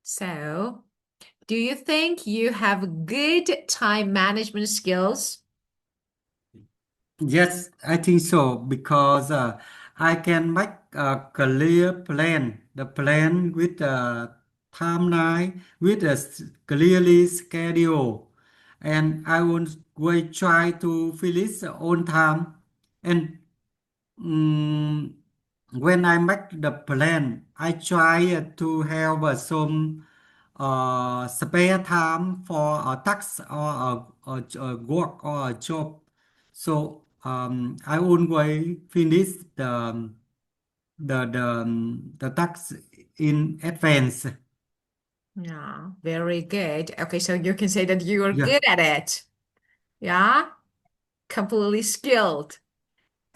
So, do you think you have good time management skills? Yes, I think so because I can make a clear plan, the plan with a timeline, with a clearly schedule, and I will try to finish on time. And mm, when I make the plan, I try to have some spare time for a task or a work or a job. So I always finish the task in advance. Yeah, very good. Okay, so you can say that you are Yeah, good at it. Yeah, completely skilled.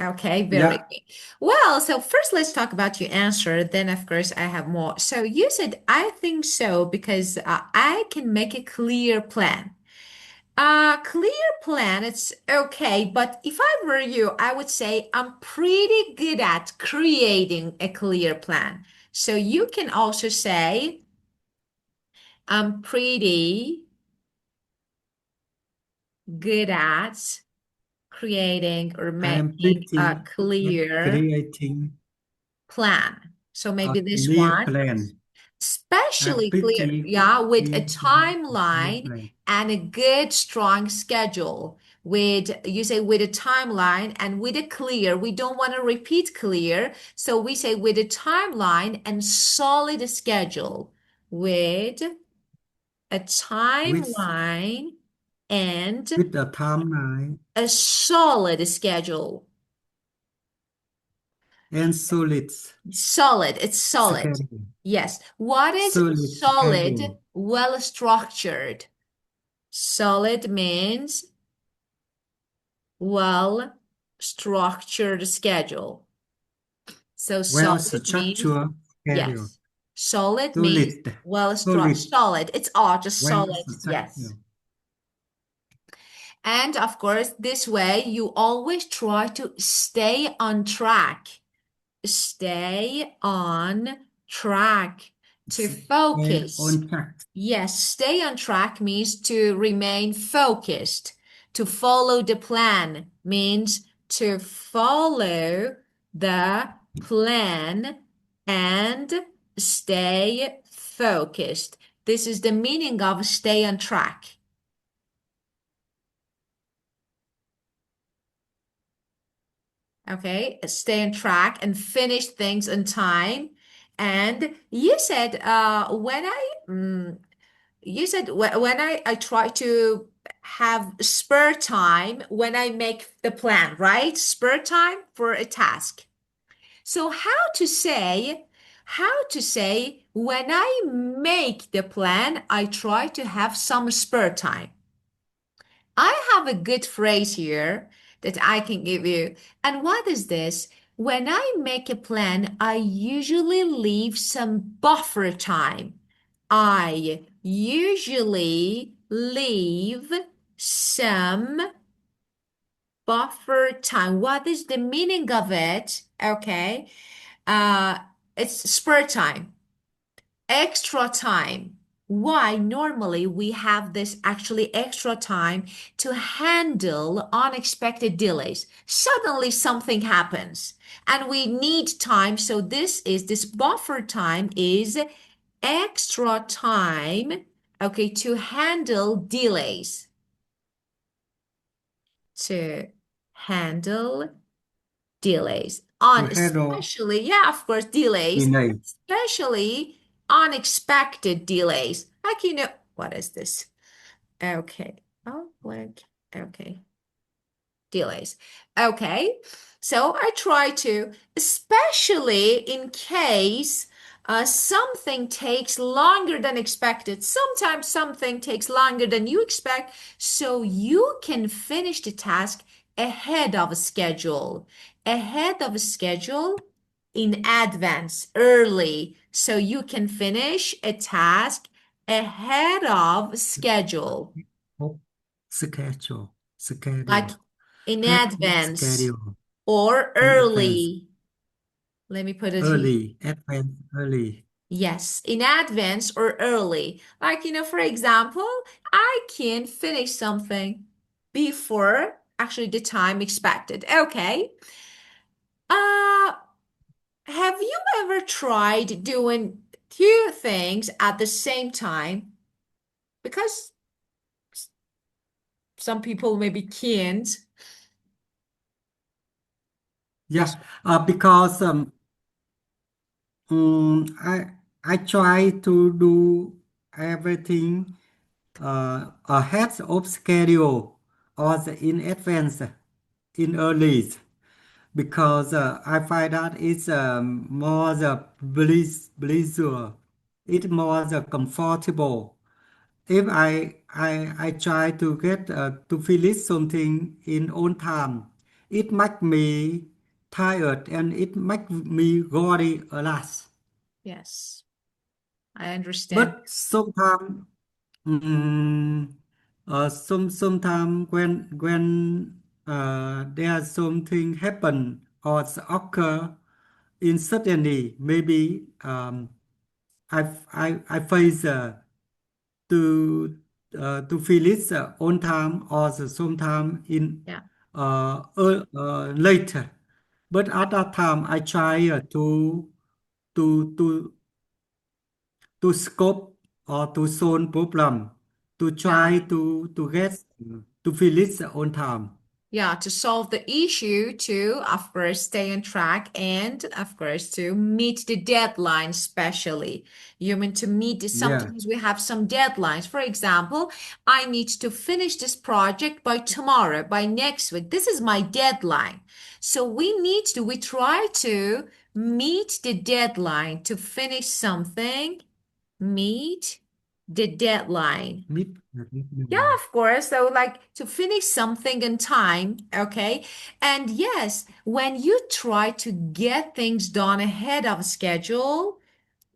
Okay, very yeah. good. Well, so first let's talk about your answer. Then, of course, I have more. So you said, I think so because I can make a clear plan. Clear plan, it's okay, but if I were you, I would say I'm pretty good at creating a clear plan. So you can also say I'm pretty good at creating or I am making a pretty at clear creating plan. So a maybe this clear one, plan. I'm especially clear, pretty yeah, with a creating a clear timeline plan. and a good, strong schedule. With, you say with a timeline and with a clear, we don't want to repeat clear. So we say with a timeline and solid schedule. With a With timeline and with a timeline a solid schedule. and solid Solid, it's solid. schedule. Yes. What is Solid solid? schedule. Well structured. Solid means well structured schedule. So Well solid means structured schedule. yes. Solid means Solid. well structured. Solid. Solid. It's all just Well solid. Yes. structured. And of course, this way you always try to stay on track. Stay on track to Stay focus. on track. Yes, stay on track means to remain focused. To follow the plan means to follow the plan and stay focused. This is the meaning of stay on track. Okay, stay on track and finish things on time. And you said you said when I try to have spare time when I make the plan, right? Spare time for a task. So how to say when I make the plan, I try to have some spare time. I have a good phrase here that I can give you. And what is this? When I make a plan, I usually leave some buffer time. I usually leave some buffer time. What is the meaning of it? Okay. Uh, it's spare time, extra time. Why? Normally, we have this actually extra time to handle unexpected delays. Suddenly, something happens and we need time. So, this buffer time is extra time, okay, to handle delays, to handle delays To on handle especially, yeah, of course, delays, delay. especially unexpected delays. Like, what is this? Okay. Oh, like, okay. Delays. Okay. So I try to, especially in case something takes longer than expected. Sometimes something takes longer than you expect, so you can finish the task ahead of a schedule. Ahead of a schedule in advance, early, so you can finish a task ahead of schedule. Oh, schedule. Like Schedule. in Head advance schedule. or In advance. early. Let me put it here. Early. Advance early. Yes, in advance or early. Like, for example, I can finish something before actually the time expected. Okay. Uh, have you ever tried doing two things at the same time? Because some people maybe can't. Yeah, because I try to do everything ahead of schedule or in advance in early because I find that it's more the pleasure, it's more the comfortable. If I try to get to finish something in on time, it make me tired and it make me worry a lot. Yes, I understand. But sometimes, mm, sometimes when there's something happen or occur in suddenly, maybe I face to finish on time or sometime in Yeah. later. But at that time, I try to to to scope or to solve problem to Yeah. try to get to finish on time. Yeah, to solve the issue, to, of course, stay on track and, of course, to meet the deadline, especially. You mean to meet this, Yeah, sometimes we have some deadlines. For example, I need to finish this project by tomorrow, by next week. This is my deadline. So we try to meet the deadline to finish something, meet the deadline. meet. Yeah, of course. So, like to finish something in time, okay? And yes, when you try to get things done ahead of schedule,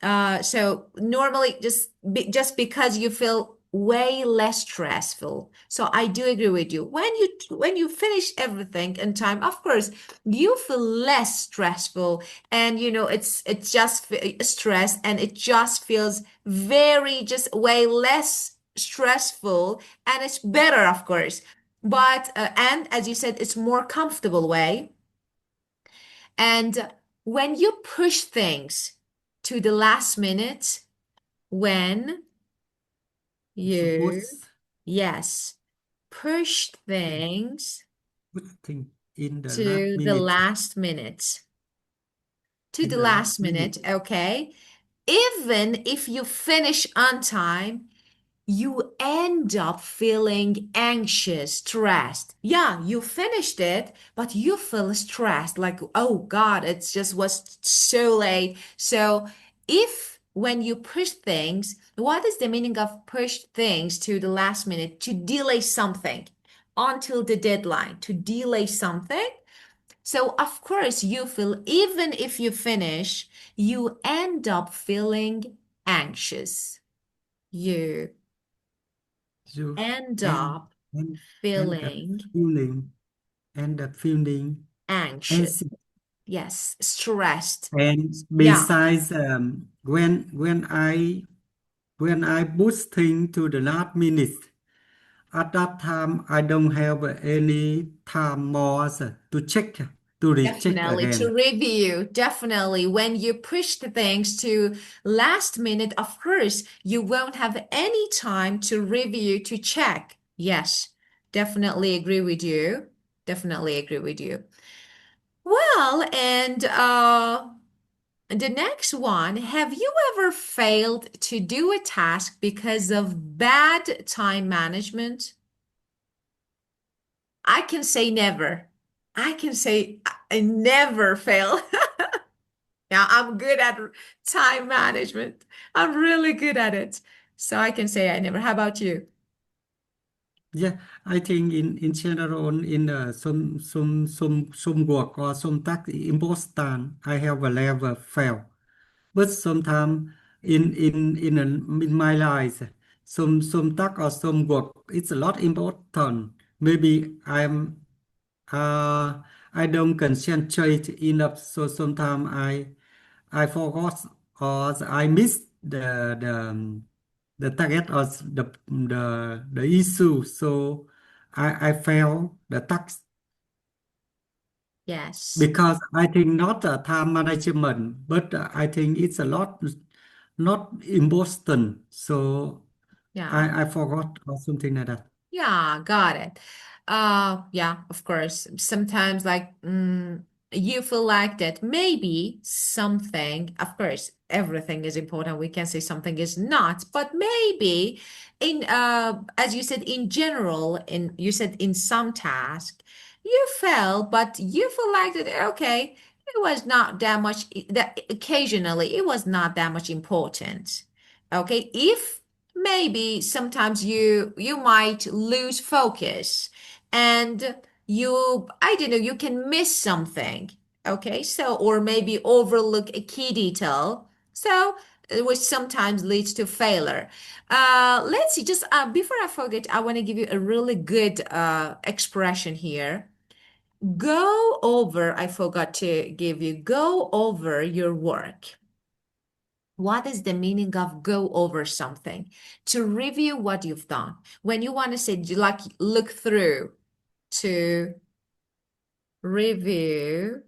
so normally just because you feel way less stressful. So I do agree with you. When you finish everything in time, of course, you feel less stressful, and it's just stress, and it just feels very just way less stressful, and it's better, of course. But and as you said, it's more comfortable way. And when you push things to the last minute, when you, Suppose yes, push to things put thing in the last to the minute. last minute, In the last minute. okay? Even if you finish on time, you end up feeling anxious, stressed. Yeah, you finished it, but you feel stressed, like, oh God, it just was so late. So, if when you push things, what is the meaning of push things to the last minute? To delay something until the deadline, to delay something. So, of course, you feel, even if you finish, you end up feeling anxious. You So end and up and and the feeling feeling and the feeling and anxious. Yes, stressed. and Yeah, besides when I push thing to the last minute, at that time I don't have any time more to check to recheck definitely. To again. review, definitely. When you push the things to last minute, of course, you won't have any time to review, to check. Yes, definitely agree with you. Definitely agree with you. Well, and the next one, have you ever failed to do a task because of bad time management? I can say never. I can say I never fail. Yeah, I'm good at time management. I'm really good at it. So I can say I never. How about you? Yeah, I think in general in some work or some task important I have a level fail. But sometimes in my life, some task or some work it's a lot important. Maybe I don't concentrate enough, so sometimes I forgot or I missed the target or the issue. So I failed the task Yes. because I think not a time management, but I think it's a lot not important. So Yeah. I forgot or something like that. Yeah, got it. Yeah, of course. Sometimes like you feel like that maybe something, of course, everything is important. We can say something is not, but maybe in as you said in general, in you said in some task, you fell, but you feel like that okay, it was not that much that occasionally it was not that much important. Okay, if maybe sometimes you might lose focus and you I don't know you can miss something, okay, so or maybe overlook a key detail, so which sometimes leads to failure. Let's see, just before I forget, I want to give you a really good expression here. Go over, I forgot to give you, go over your work. What is the meaning of go over something? To review what you've done. When you want to say, like, look through, to review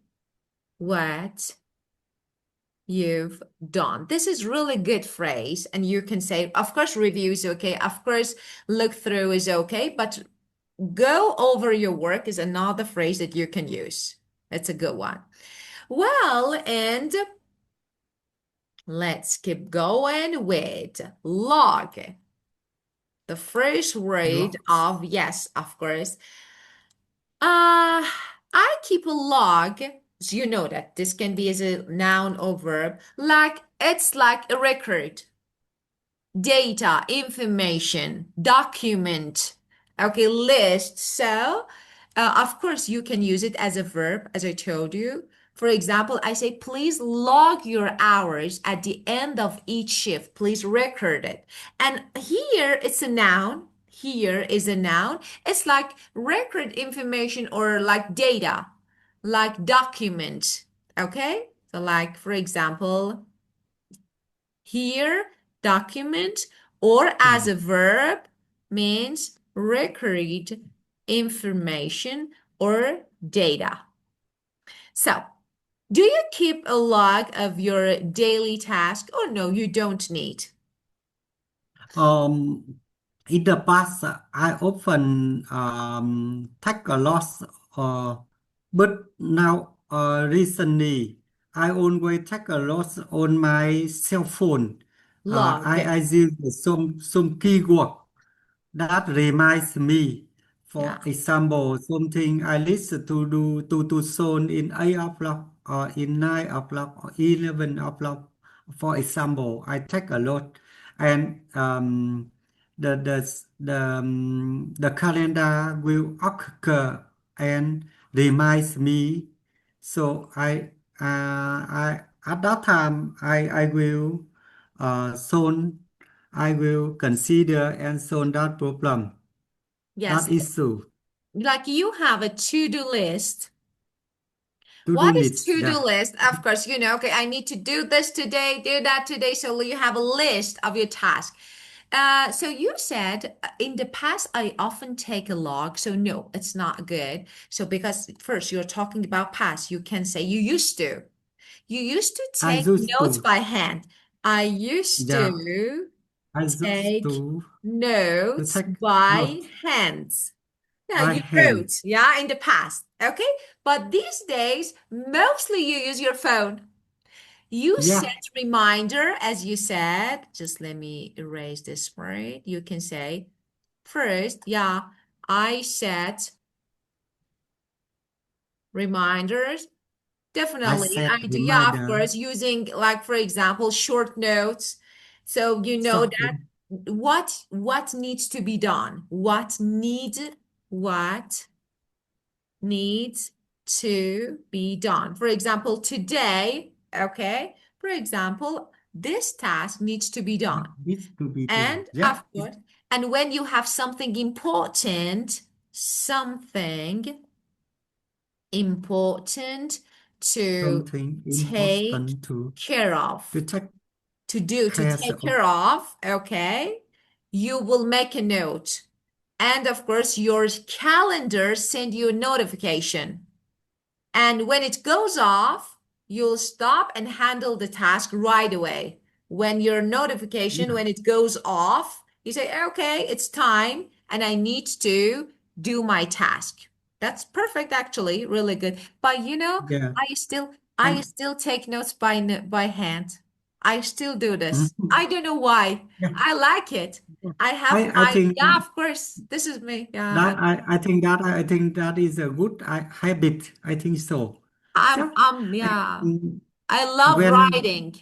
what you've done. This is really good phrase. And you can say, of course, review is okay. Of course, look through is okay. But go over your work is another phrase that you can use. It's a good one. Well, and let's keep going with log. The first word Lots. of yes, of course. Uh, I keep a log. So you know that this can be as a noun or verb. Like it's like a record, data, information, document, okay, list. So, of course, you can use it as a verb, as I told you. For example, I say, please log your hours at the end of each shift. Please record it. And here it's a noun. Here is a noun. It's like record information or like data, like document. Okay? So, like, for example, here, document or as Hmm. a verb means record information or data. So, do you keep a log of your daily task? Oh, no, you don't need. Um, in the past, I often take a loss, but now recently, I always take a loss on my cell phone. Log. I use some keyword that reminds me. For Yeah. example, something I listen to do to sound in 8 o'clock or in 9 o'clock or 11 o'clock. For example, I take a lot, and the calendar will occur and reminds me. So I at that time I will soon I will consider and solve that problem, Yes. that issue. Like you have a to-do list. To do What is needs, to-do yeah. list? Of course, okay, I need to do this today, do that today. So you have a list of your tasks. So you said in the past, I often take a log. So no, it's not good. So because first you're talking about past, you can say you used to. You used to I take used notes to, by hand. I used yeah, to I used take to notes take by notes hands. Yeah, by you hand. wrote, yeah, in the past. Okay. But these days, mostly you use your phone. You set Yeah, reminder, as you said. Just let me erase this word. You can say first, yeah, I set reminders. I Definitely, set I do. Yeah, of reminder, course, using like for example, short notes. So you know short, that what needs to be done. What needs to be done. For example, today, okay? For example, this task needs to be done. needs to be done. And Yeah, of it's course, and when you have something important to something take important care to of. check. to do, to Has take care of, okay, you will make a note. And of course, your calendar send you a notification. And when it goes off, you'll stop and handle the task right away. When your notification, yeah, when it goes off, you say, okay, it's time and I need to do my task. That's perfect, actually, really good. But yeah. I still I And still take notes by hand. I still do this. mhm, I don't know why. yeah. I like it. I have I my, think yeah, of course. This is me. Yeah. I think that is a good habit. I think so. Yeah. Yeah. And I love when writing.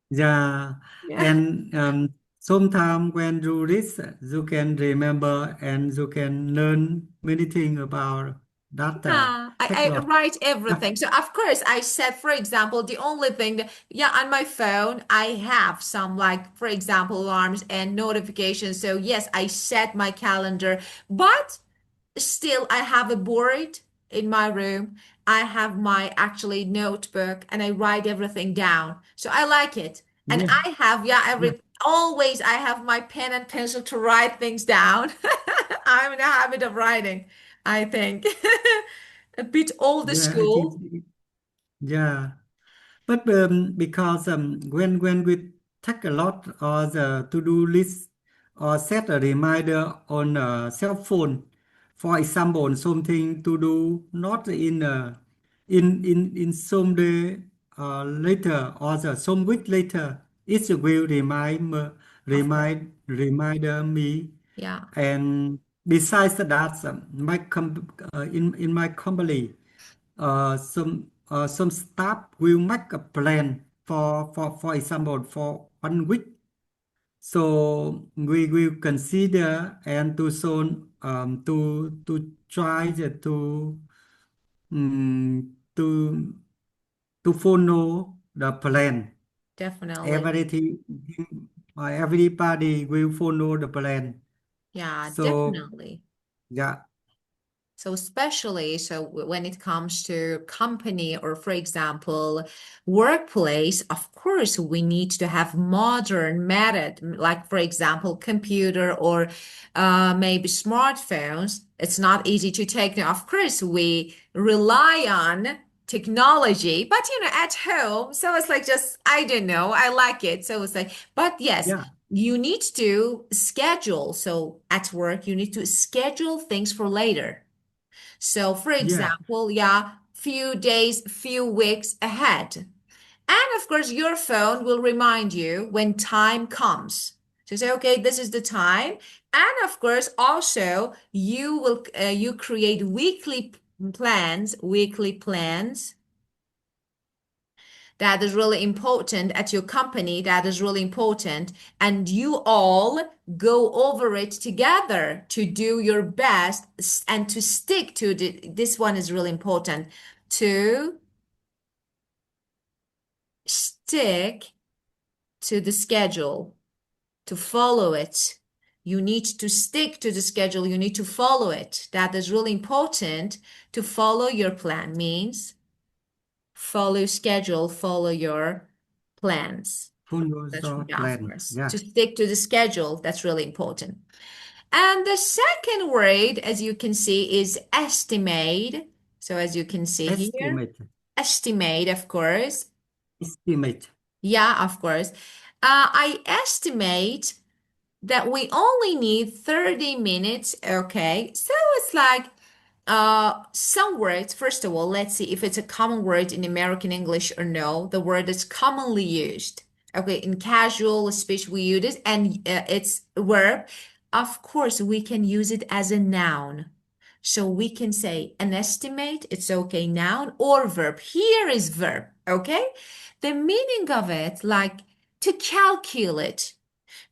yeah, Yeah. and sometimes when you this, you can remember and you can learn many things about that Yeah, I technology. write Yeah, everything. So of course I said, for example, the only thing that, yeah, on my phone, I have some like, for example, alarms and notifications. So yes, I set my calendar, but still I have a board in my room. I have my actually notebook and I write everything down. So I like it. And yeah, I have, yeah, yeah, always I have my pen and pencil to write things down. I'm in a habit of writing, I think. A bit old yeah. I think school. yeah. But because when we take a lot or the to-do list or set a reminder on a cell phone, for example, something to do not in some day later or some week later, it will Of course. reminder me. Yeah, And besides that, in my company some staff will make a plan for example for 1 week, so we will consider and to show try to follow the plan. definitely. Everything everybody will follow the plan. Yeah, So definitely. yeah, So especially when it comes to company or for example workplace, of course we need to have modern method like for example computer or maybe smartphones. It's not easy to take. Now, of course we rely on technology, but at home, so it's like just I don't know, I like it. So it's like, but yes, yeah, you need to schedule. So at work, you need to schedule things for later. So, for yeah, example, yeah, few days, few weeks ahead. And of course, your phone will remind you when time comes. So say, okay, this is the time. And of course, also you create weekly plans that is really important at your company, that is really important, and you all go over it together to do your best and to stick to this one is really important, to stick to the schedule, to follow it. You need to stick to the schedule, you need to follow it. That is really important. To follow your plan means follow schedule, follow your plans. follow That's, your yeah, of plan. course. Yeah, To stick to the schedule, that's really important. And the second word, as you can see, is estimate. So as you can see here, estimate, estimate, of course. estimate. Yeah, of course. I estimate that we only need 30 minutes. Okay. So it's like some words, first of all, let's see if it's a common word in American English or no. The word is commonly used. Okay, in casual speech we use it and it's a verb. Of course, we can use it as a noun. So we can say an estimate, it's okay, noun or verb. Here is verb, okay? The meaning of it, like to calculate,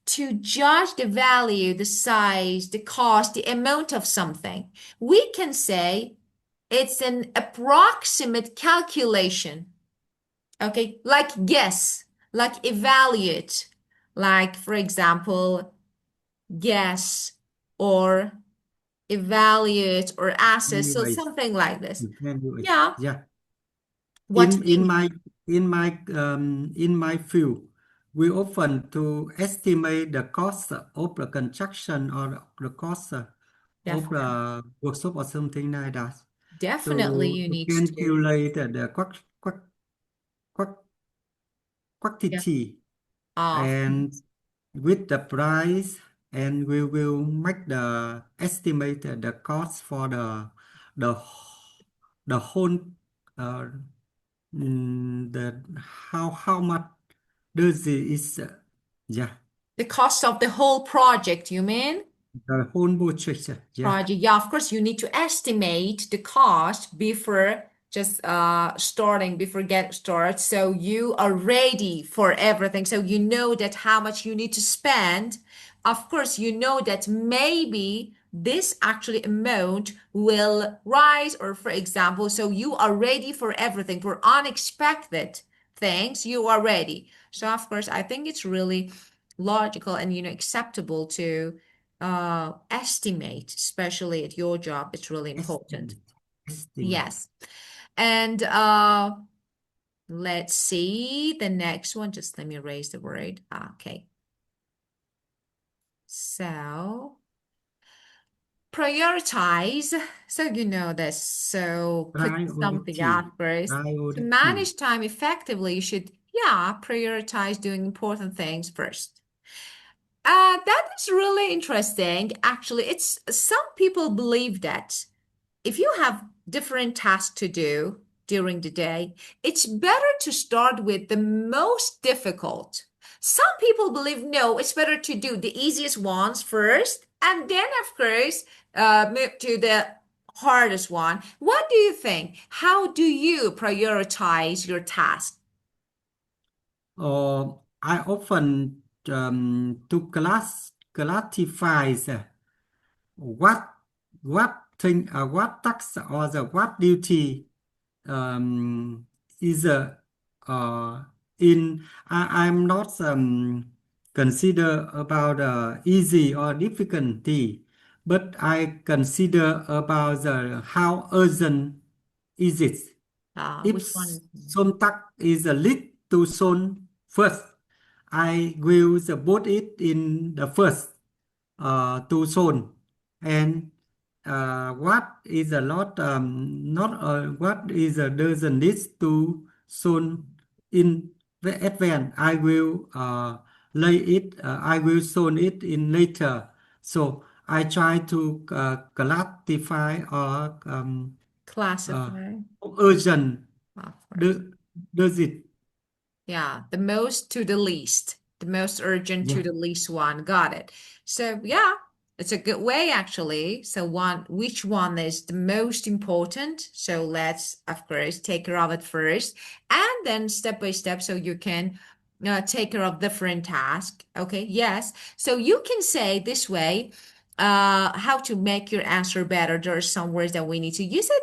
to judge the value, the size, the cost, the amount of something. We can say it's an approximate calculation. Okay, like guess, like evaluate, like for example, guess or evaluate or assess. So Anyways, something like this. anyways, Yeah. yeah. What In meaning? in my field, we often to estimate the cost of the construction or the cost of Definitely. the workshop or something like that. Definitely To you need to. calculate the quantity Yeah. quantity Of and with the price, and we will make the estimate the cost for the the whole uh, the how much does it is yeah, the cost of the whole project, you mean? the whole budget, yeah. Project. Yeah, of course, you need to estimate the cost before just starting, before get started. So you are ready for everything. So you know that how much you need to spend. Of course, you know that maybe this actually amount will rise, or for example, so you are ready for everything, for unexpected things, you are ready. So of course, I think it's really logical and acceptable to estimate, especially at your job. It's really important. Estimate, estimate. Yes. And let's see the next one. Just let me erase the word. Okay. So prioritize. So you know this. So put something Priority, out first. To priority. manage time effectively, you should, yeah, prioritize doing important things first. That is really interesting. Actually, it's some people believe that if you have different tasks to do during the day, it's better to start with the most difficult. Some people believe no, it's better to do the easiest ones first, and then, of course, move to the hardest one. What do you think? How do you prioritize your task? Or I often to classify what thing what task or the what duty um, is uh, in I'm not consider about easy or difficulty, but I consider about the how urgent is it. If Which one is some task is a lead to soon first, I will put it in the first to zone. And what is a lot not what is a doesn't need to zone in the advance, I will lay it I will zone it in later. So I try to classify or uh, classify? urgent Of course. do, does it. Yeah, the most to the least, the most urgent Yeah. to the least one. Got it. So yeah, it's a good way actually. So which one is the most important? So let's, of course, take care of it first, and then step by step, so you can take care of different tasks. Okay, yes. So you can say this way, how to make your answer better. There are some words that we need to use it.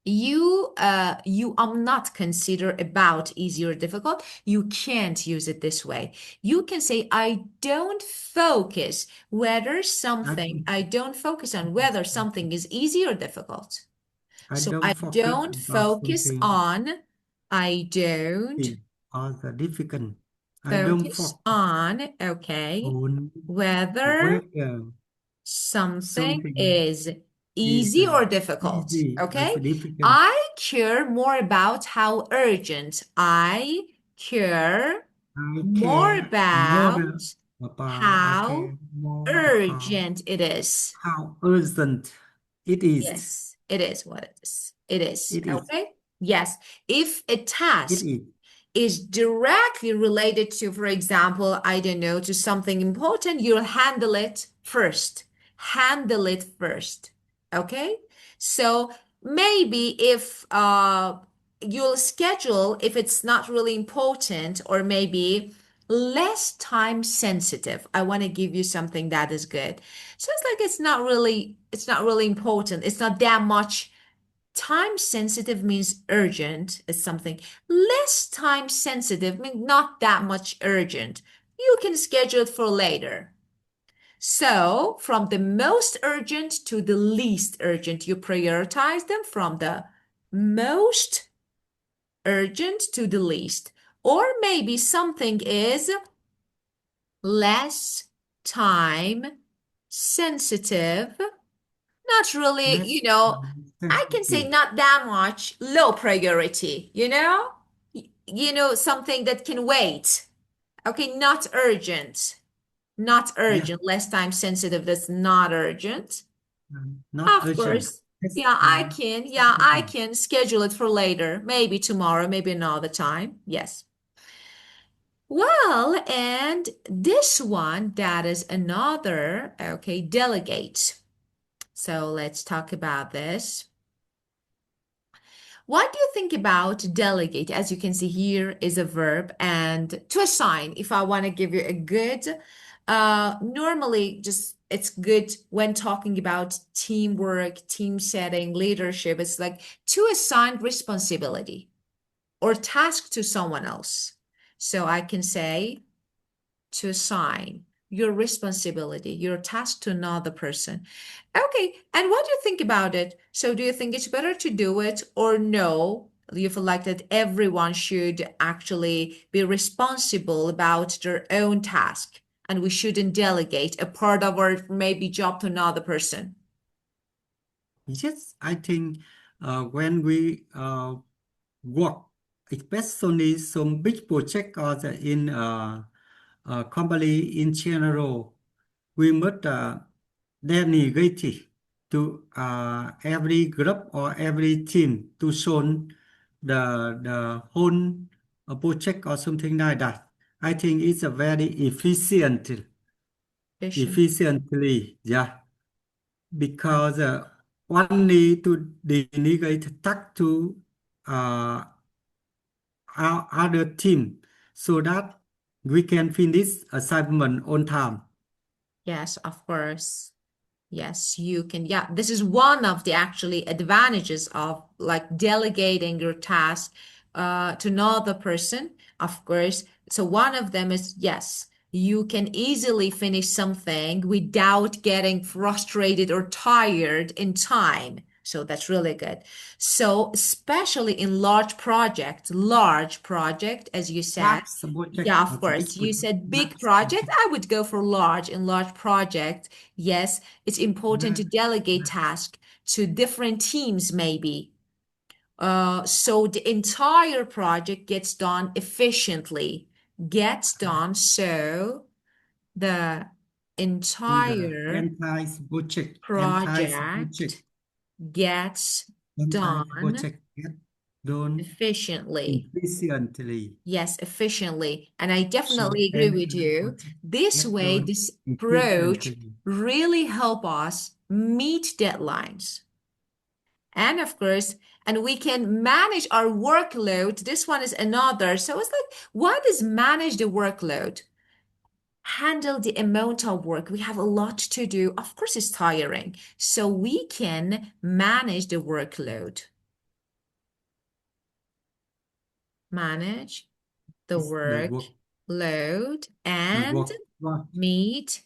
You not consider about easy or difficult. You can't use it this way. You can say I I don't focus on whether something is easy or difficult. I So don't I focus don't about focus something on, I don't or the difficult. I don't focus focus on, okay, on whether whether something something is is easy or difficult. easy or Okay. difficult. I care more about how urgent. I care I more care more about about I how care more about urgent it is. how urgent it is. Yes, it is what it is. It is. It is. Okay. Yes. If a It task is. is directly related to, for example, I don't know, to something important, you'll handle it first. Handle it first. Okay? So maybe if you'll schedule, if it's not really important, or maybe less time sensitive. I want to give you something that is good. So it's like it's not really important. It's not that much. Time sensitive means urgent is something. Less time sensitive means not that much urgent. You can schedule it for later. So, from the most urgent to the least urgent, you prioritize them from the most urgent to the least. Or maybe something is less time sensitive. Not really, Less I can say sensitive. not that much low priority, something that can wait. Okay, not urgent. Not Yeah, urgent, less time sensitive, that's not urgent. not Of urgent. course. Less Yeah, I time can. Yeah, I sensitive. can schedule it for later, maybe tomorrow, maybe another time. Yes. Well, and this one, that is another, okay, delegate. So let's talk about this. What do you think about delegate? As you can see here is a verb and to assign. If I want to give you a good, normally just it's good when talking about teamwork, team setting, leadership. It's like to assign responsibility or task to someone else. So I can say to assign your responsibility, your task to another person. Okay, and what do you think about it? So, do you think it's better to do it or no? You feel like that everyone should actually be responsible about their own task and we shouldn't delegate a part of our maybe job to another person? Yes, I think when we work, especially some big project or in company in general, we must delegate to every group or every team to solve the whole project or something like that. I think it's a very Efficient. efficiently, yeah, because one need to delegate task to uh, our other team so that we can finish assignment on time. Yes, of course. Yes, you can. Yeah, this is one of the actually advantages of like delegating your task to another person, of course. So one of them is yes, you can easily finish something without getting frustrated or tired in time. So that's really good. So especially in large project, as you said. That's a project, Yeah, of it's a course. big You project. said big That's project. project. I would go for large in large project. Yes, it's important to That- delegate that- tasks to different teams, maybe. So the entire project gets done efficiently, gets done so the The entire entire project project, gets entire done project get done efficiently. efficiently. Yes, efficiently. And I So definitely agree with entire you. project This get way, done this approach efficiently. really help us meet deadlines. And of course, and we can manage our workload. This one is another. So it's like, what is manage the workload? Handle the amount of work. We have a lot to do. Of course, it's tiring. So we can manage the workload. Manage the It's workload the and work what meet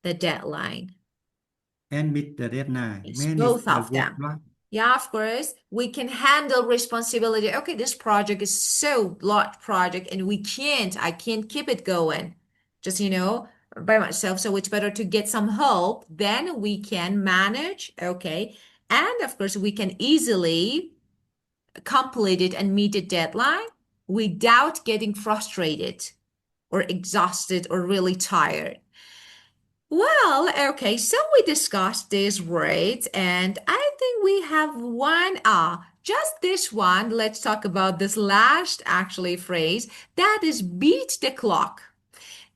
the deadline. and meet the deadline. Yes, Man is both the of work them. what Yeah, of course, we can handle responsibility. Okay, this project is so large project and I can't keep it going just, by myself. So it's better to get some help. Then we can manage. Okay. And of course, we can easily complete it and meet the deadline without getting frustrated or exhausted or really tired. Well, okay, so we discussed this, right? And I think we have just this one. Let's talk about this last actually phrase that is beat the clock.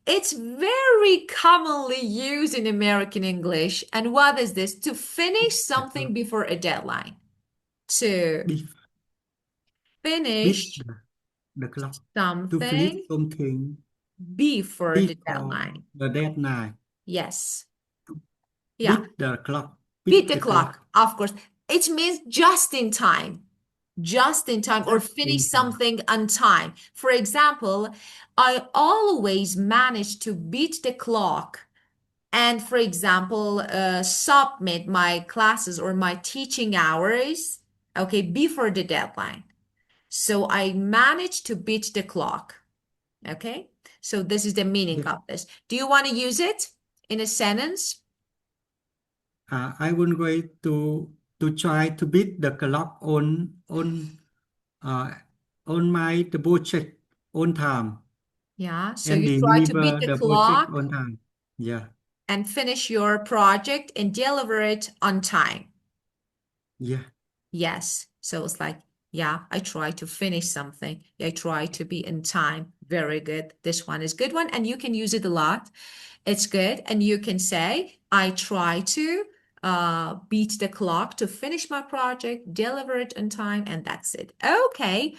It's very commonly used in American English. And what is this? To finish the something clock. before a deadline. To Beat finish the clock to finish something something before the before deadline. the deadline. Yes. Yeah. Beat the clock. Beat Beat the the clock, clock. of course. It means just in time, or Just finish in time. something on time. For example, I always manage to beat the clock and, for example, submit my classes or my teaching hours, okay, before the deadline. So I managed to beat the clock. Okay, so this is the meaning Yeah. of this. Do you want to use it in a sentence? I would going to try to beat the clock uh, on my the project on time Yeah, so and you try to beat deliver the the project clock on time. Yeah, and finish your project and deliver it on time. yeah. Yes. So it's like, yeah, I try to finish something. I try to be in time. Very good. This one is good one, and you can use it a lot. It's good. And you can say, I try to beat the clock to finish my project, deliver it on time, and that's it. Okay.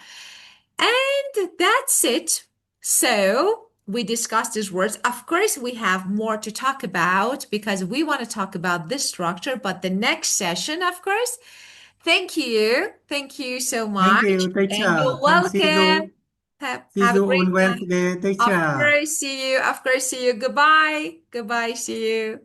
And that's it. So we discussed these words. Of course, we have more to talk about because we want to talk about this structure, but the next session, of course. Thank you. Thank you so Thank much. you, And teacher. you're Thank see welcome. you. See Have a you great on night. Wednesday, Of teacher. course, see you. Of course, see you. Goodbye. Goodbye. See you.